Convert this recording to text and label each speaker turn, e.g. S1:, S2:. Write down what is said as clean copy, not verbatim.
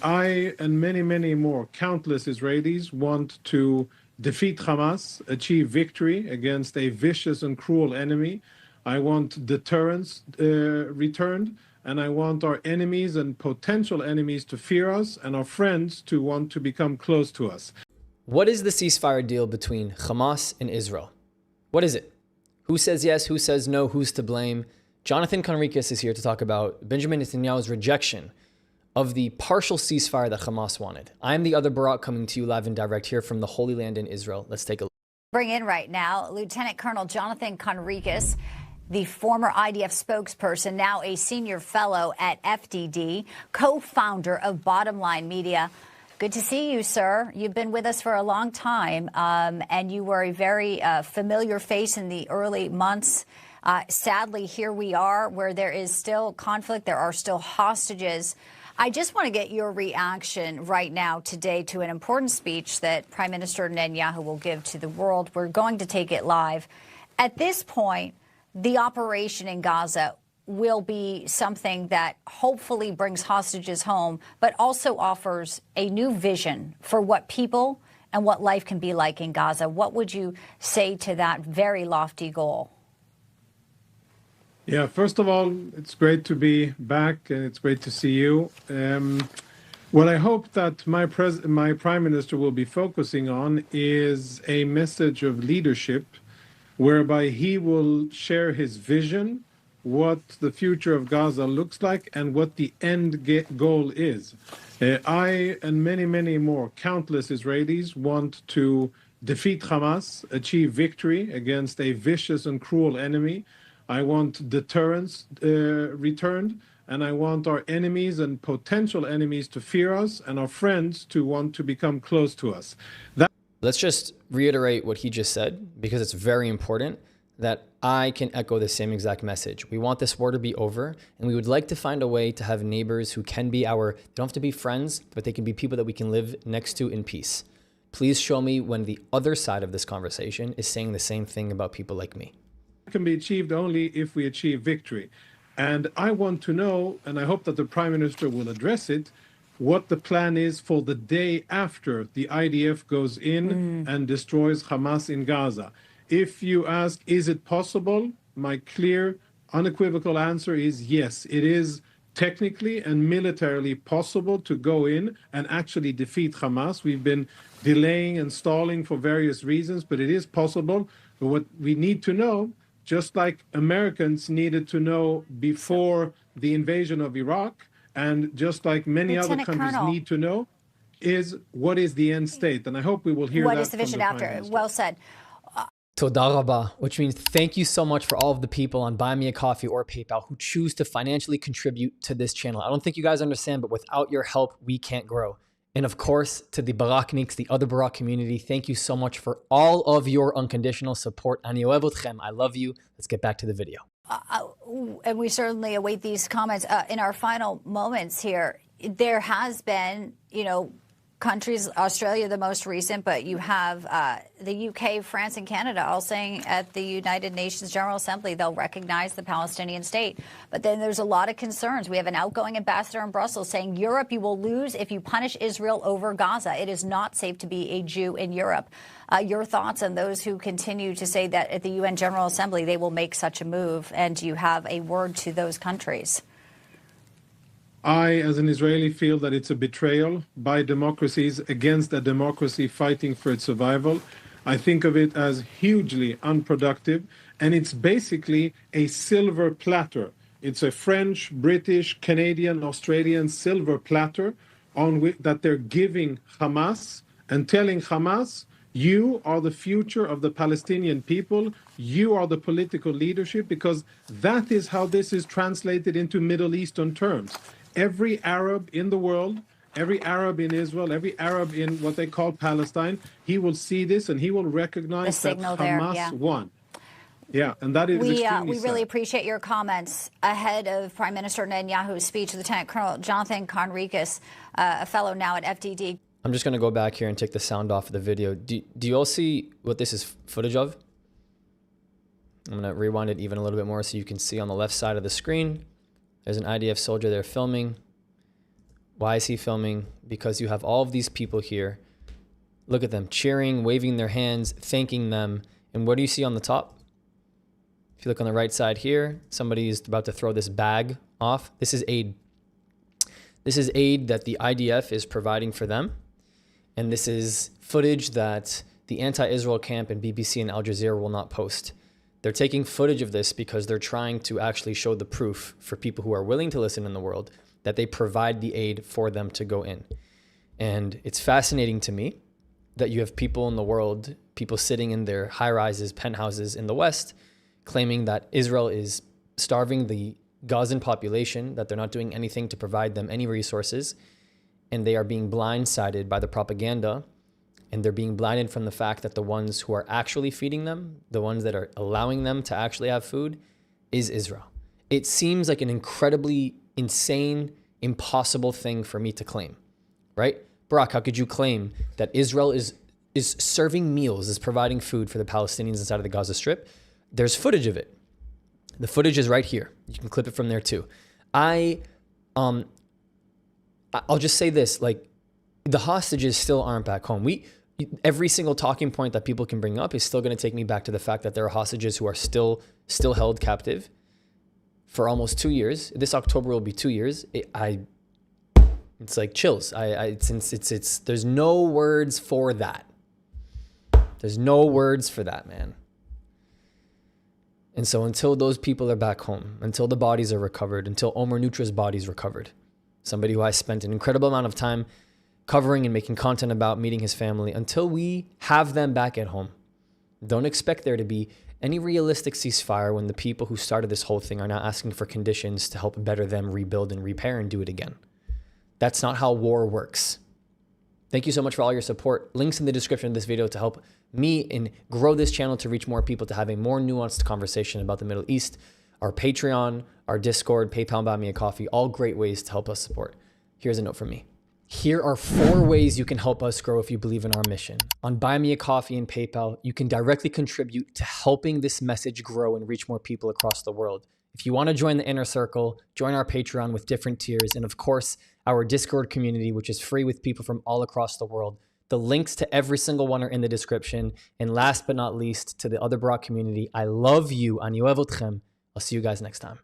S1: I and many, many more, countless Israelis want to defeat Hamas, achieve victory against a vicious and cruel enemy. I want deterrence returned, and I want our enemies and potential enemies to fear us and our friends to want to become close to us.
S2: What is the ceasefire deal between Hamas and Israel? What is it? Who says yes? Who says no? Who's to blame? Jonathan Conricus is here to talk about Benjamin Netanyahu's rejection of the partial ceasefire that Hamas wanted. I'm the other Barak, coming to you live and direct here from the Holy Land in Israel. Let's take a look.
S3: Bring in right now Lieutenant Colonel Jonathan Conricus, the former IDF spokesperson, now a senior fellow at FDD, co-founder of Bottom Line Media. Good to see you, sir. You've been with us for a long time, and you were a very familiar face in the early months. Sadly, here we are where there is still conflict. There are still hostages. I just want to get your reaction right now today to an important speech that Prime Minister Netanyahu will give to the world. We're going to take it live. At this point, the operation in Gaza will be something that hopefully brings hostages home, but also offers a new vision for what people and what life can be like in Gaza. What would you say to that very lofty goal?
S1: Yeah, first of all, it's great to be back and it's great to see you. What I hope that my Prime Minister will be focusing on is a message of leadership whereby he will share his vision, what the future of Gaza looks like, and what the end goal is. I and many, many more, countless Israelis want to defeat Hamas, achieve victory against a vicious and cruel enemy. I want deterrence returned, and I want our enemies and potential enemies to fear us and our friends to want to become close to us.
S2: Let's just reiterate what he just said, because it's very important that I can echo the same exact message. We want this war to be over, and we would like to find a way to have neighbors who can be they don't have to be friends, but they can be people that we can live next to in peace. Please show me when the other side of this conversation is saying the same thing about people like me.
S1: Can be achieved only if we achieve victory. And I want to know, and I hope that the Prime Minister will address it, what the plan is for the day after the IDF goes in and destroys Hamas in Gaza. If you ask, is it possible? My clear, unequivocal answer is yes. It is technically and militarily possible to go in and actually defeat Hamas. We've been delaying and stalling for various reasons, but it is possible. But what we need to know, just like Americans needed to know before the invasion of Iraq, and just like many other countries need to know, is what is the end state. And I hope we will hear that.
S3: What is the vision after? Well said.
S2: Toda Rabba, which means thank you so much for all of the people on Buy Me a Coffee or PayPal who choose to financially contribute to this channel. I don't think you guys understand, but without your help, we can't grow. And of course, to the Barakniks, the other Barak community, thank you so much for all of your unconditional support. Ani ohev otchem. I love you. Let's get back to the video.
S3: And we certainly await these comments. In our final moments here, there has been, countries, Australia the most recent, but you have the UK, France, and Canada all saying at the United Nations General Assembly they'll recognize the Palestinian state. But then there's a lot of concerns. We have an outgoing ambassador in Brussels saying, Europe, you will lose if you punish Israel over Gaza. It is not safe to be a Jew in Europe. Your thoughts on those who continue to say that at the UN General Assembly they will make such a move, and do you have a word to those countries?
S1: I, as an Israeli, feel that it's a betrayal by democracies against a democracy fighting for its survival. I think of it as hugely unproductive, and it's basically a silver platter. It's a French, British, Canadian, Australian silver platter on that they're giving Hamas and telling Hamas, you are the future of the Palestinian people. You are the political leadership, because that is how this is translated into Middle Eastern terms. Every Arab in the world, every Arab in Israel, every Arab in what they call Palestine, he will see this and he will recognize that Hamas won. Yeah, and that is extremely sad.
S3: Really appreciate your comments ahead of Prime Minister Netanyahu's speech. Lieutenant Colonel Jonathan Conricus, a fellow now at FDD.
S2: I'm just going to go back here and take the sound off of the video. Do you all see what this is footage of? I'm going to rewind it even a little bit more so you can see on the left side of the screen. There's an IDF soldier there filming. Why is he filming? Because you have all of these people here. Look at them cheering, waving their hands, thanking them. And what do you see on the top? If you look on the right side here, somebody is about to throw this bag off. This is aid. This is aid that the IDF is providing for them. And this is footage that the anti-Israel camp and BBC and Al Jazeera will not post. They're taking footage of this because they're trying to actually show the proof for people who are willing to listen in the world that they provide the aid for them to go in. And it's fascinating to me that you have people in the world, people sitting in their high-rises, penthouses in the West, claiming that Israel is starving the Gazan population, that they're not doing anything to provide them any resources, and they are being blindsided by the propaganda, and they're being blinded from the fact that the ones who are actually feeding them, the ones that are allowing them to actually have food, is Israel. It seems like an incredibly insane, impossible thing for me to claim, right? Barak, how could you claim that Israel is serving meals, is providing food for the Palestinians inside of the Gaza Strip? There's footage of it. The footage is right here. You can clip it from there too. I'll just say this, like, the hostages still aren't back home. Every single talking point that people can bring up is still going to take me back to the fact that there are hostages who are still held captive for almost 2 years. This October will be 2 years. It's like chills. There's no words for that. There's no words for that, man. And so until those people are back home, until the bodies are recovered, until Omer Nutra's body is recovered, somebody who I spent an incredible amount of time covering and making content about, meeting his family, until we have them back at home, don't expect there to be any realistic ceasefire when the people who started this whole thing are now asking for conditions to help better them rebuild and repair and do it again. That's not how war works. Thank you so much for all your support. Links in the description of this video to help me and grow this channel to reach more people, to have a more nuanced conversation about the Middle East. Our Patreon, our Discord, PayPal, Buy Me a Coffee, all great ways to help us support. Here's a note from me. Here are 4 ways you can help us grow if you believe in our mission. On Buy Me a Coffee and PayPal, you can directly contribute to helping this message grow and reach more people across the world. If you want to join the inner circle, join our Patreon with different tiers, and of course, our Discord community, which is free with people from all across the world. The links to every single one are in the description. And last but not least, to the other Barak community, I love you. Ani ohev otchem. I'll see you guys next time.